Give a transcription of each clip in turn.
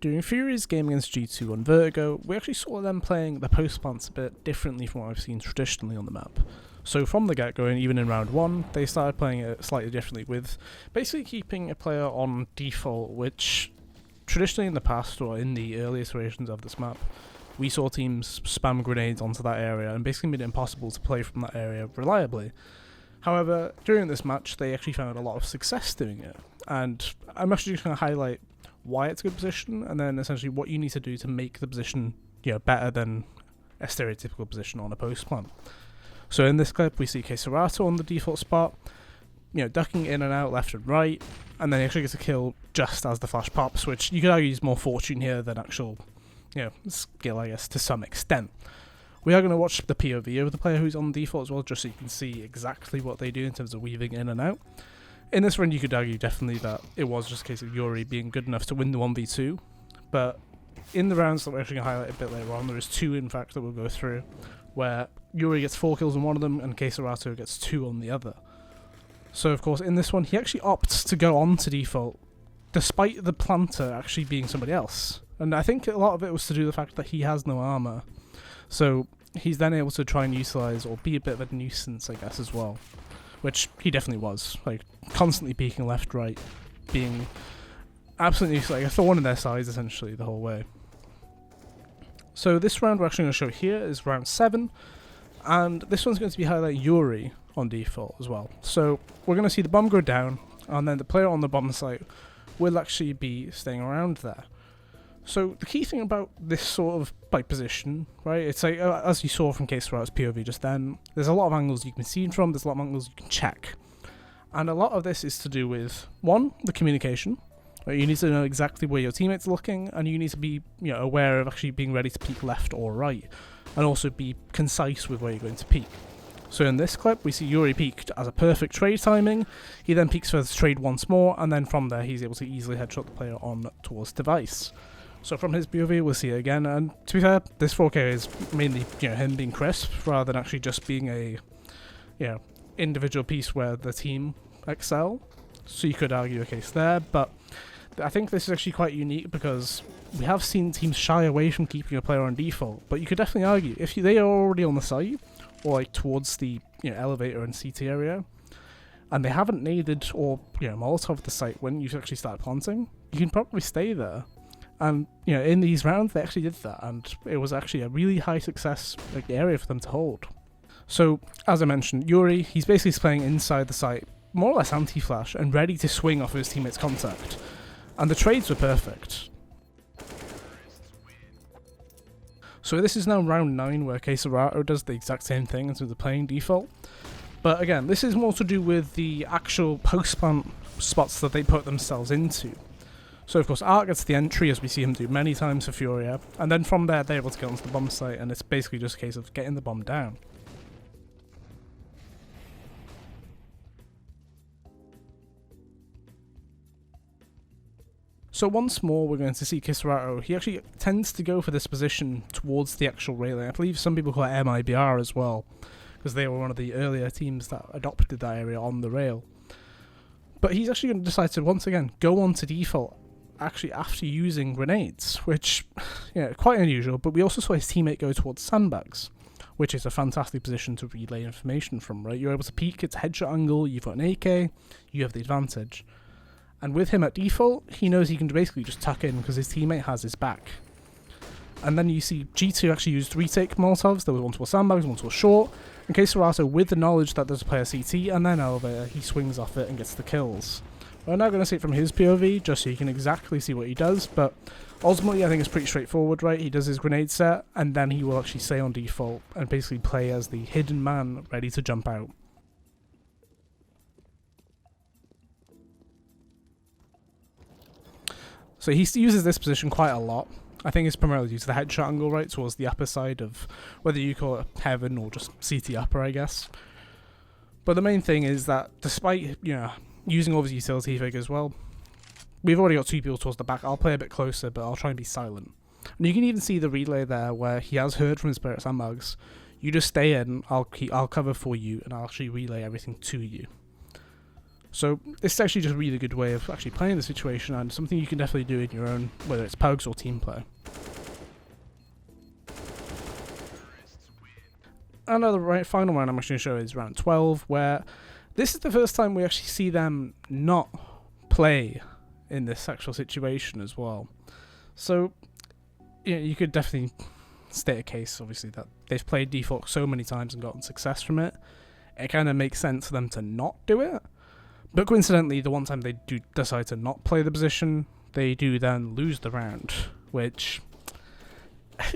During Furia's game against G2 on Vertigo, we actually saw them playing the post plants a bit differently from what I've seen traditionally on the map. So from the get-go, and even in round 1, they started playing it slightly differently, with basically keeping a player on default, which traditionally in the past, or in the early iterations of this map, we saw teams spam grenades onto that area and basically made it impossible to play from that area reliably. However, during this match, they actually found a lot of success doing it, and I'm actually just going to highlight why it's a good position, and then essentially what you need to do to make the position, better than a stereotypical position on a post plant. So in this clip, we see KSCERATO on the default spot, ducking in and out left and right, and then he actually gets a kill just as the flash pops, which you could argue is more fortune here than actual, skill, I guess, to some extent. We are going to watch the POV of the player who's on default as well, just so you can see exactly what they do in terms of weaving in and out. In this run, you could argue definitely that it was just a case of yuurih being good enough to win the 1v2, but in the rounds that we're actually going to highlight a bit later on, there is 2 in fact that we'll go through, where yuurih gets 4 kills on one of them and KSCERATO gets 2 on the other. So of course in this one, he actually opts to go on to default, despite the planter actually being somebody else. And I think a lot of it was to do with the fact that he has no armor. So he's then able to try and utilize, or be a bit of a nuisance, I guess, as well. Which he definitely was, like, constantly peeking left, right, being absolutely like a thorn in their sides, essentially, the whole way. So this round we're actually going to show here is round 7, and this one's going to be highlighting yuurih on default as well. So we're going to see the bomb go down, and then the player on the bomb site will actually be staying around there. So the key thing about this sort of position, right, it's like, as you saw from KSCERATO's POV just then, there's a lot of angles you can see from, there's a lot of angles you can check. And a lot of this is to do with, 1, the communication. Right, you need to know exactly where your teammate's looking, and you need to be aware of actually being ready to peek left or right, and also be concise with where you're going to peek. So in this clip, we see yuurih peeked as a perfect trade timing. He then peeks for the trade once more, and then from there he's able to easily headshot the player on towards device. So from his POV, we'll see it again, and to be fair, this 4K is mainly, him being crisp, rather than actually just being a, individual piece where the team excel. So you could argue a case there, but I think this is actually quite unique because we have seen teams shy away from keeping a player on default, but you could definitely argue, if they are already on the site, or like towards the, elevator and CT area, and they haven't naded or, Molotov the site when you actually start planting, you can probably stay there. And, in these rounds, they actually did that, and it was actually a really high success area for them to hold. So, as I mentioned, yuurih, he's basically playing inside the site, more or less anti-flash, and ready to swing off his teammate's contact. And the trades were perfect. So this is now round 9, where KSCERATO does the exact same thing in terms of playing default. But again, this is more to do with the actual post-plant spots that they put themselves into. So of course Art gets the entry, as we see him do many times for FURIA, and then from there they're able to get onto the bomb site, and it's basically just a case of getting the bomb down. So once more we're going to see KSCERATO. He actually tends to go for this position towards the actual railing. I believe some people call it MIBR as well, because they were one of the earlier teams that adopted that area on the rail. But he's actually going to decide to once again go on to default, actually after using grenades, which, quite unusual, but we also saw his teammate go towards sandbags, which is a fantastic position to relay information from, right? You're able to peek, it's a headshot angle, you've got an AK, you have the advantage. And with him at default, he knows he can basically just tuck in because his teammate has his back. And then you see G2 actually used retake Molotovs, there was one towards sandbags, one towards short, and KSCERATO, with the knowledge that there's a player CT and then elevator, he swings off it and gets the kills. We're now going to see it from his POV, just so you can exactly see what he does, but ultimately I think it's pretty straightforward, right? He does his grenade set, and then he will actually stay on default and basically play as the hidden man ready to jump out. So he uses this position quite a lot. I think it's primarily due to the headshot angle, right, towards the upper side of, whether you call it heaven or just CT upper, I guess. But the main thing is that despite, using all of his utility figures, well, we've already got 2 people towards the back. I'll play a bit closer, but I'll try and be silent. And you can even see the relay there where he has heard from his player at sandbags. You just stay in, I'll cover for you, and I'll actually relay everything to you. So this is actually just a really good way of actually playing the situation, and something you can definitely do in your own, whether it's pugs or team play. Another final round I'm actually going to show is round 12, where this is the first time we actually see them not play in this actual situation as well. So, yeah, you could definitely state a case, obviously, that they've played default so many times and gotten success from it. It kind of makes sense for them to not do it. But coincidentally, the one time they do decide to not play the position, they do then lose the round, which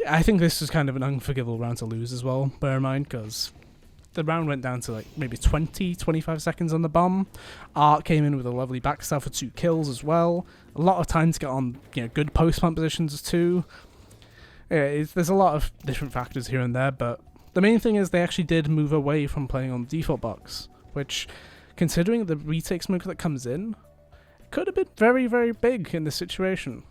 I think this is kind of an unforgivable round to lose as well, bear in mind, because the round went down to like maybe 20-25 seconds on the bomb. Art came in with a lovely backstab for 2 kills as well. A lot of time to get on, good post-plant positions too. There's a lot of different factors here and there, but the main thing is they actually did move away from playing on the default box, which, considering the retake smoke that comes in, could have been very, very big in this situation.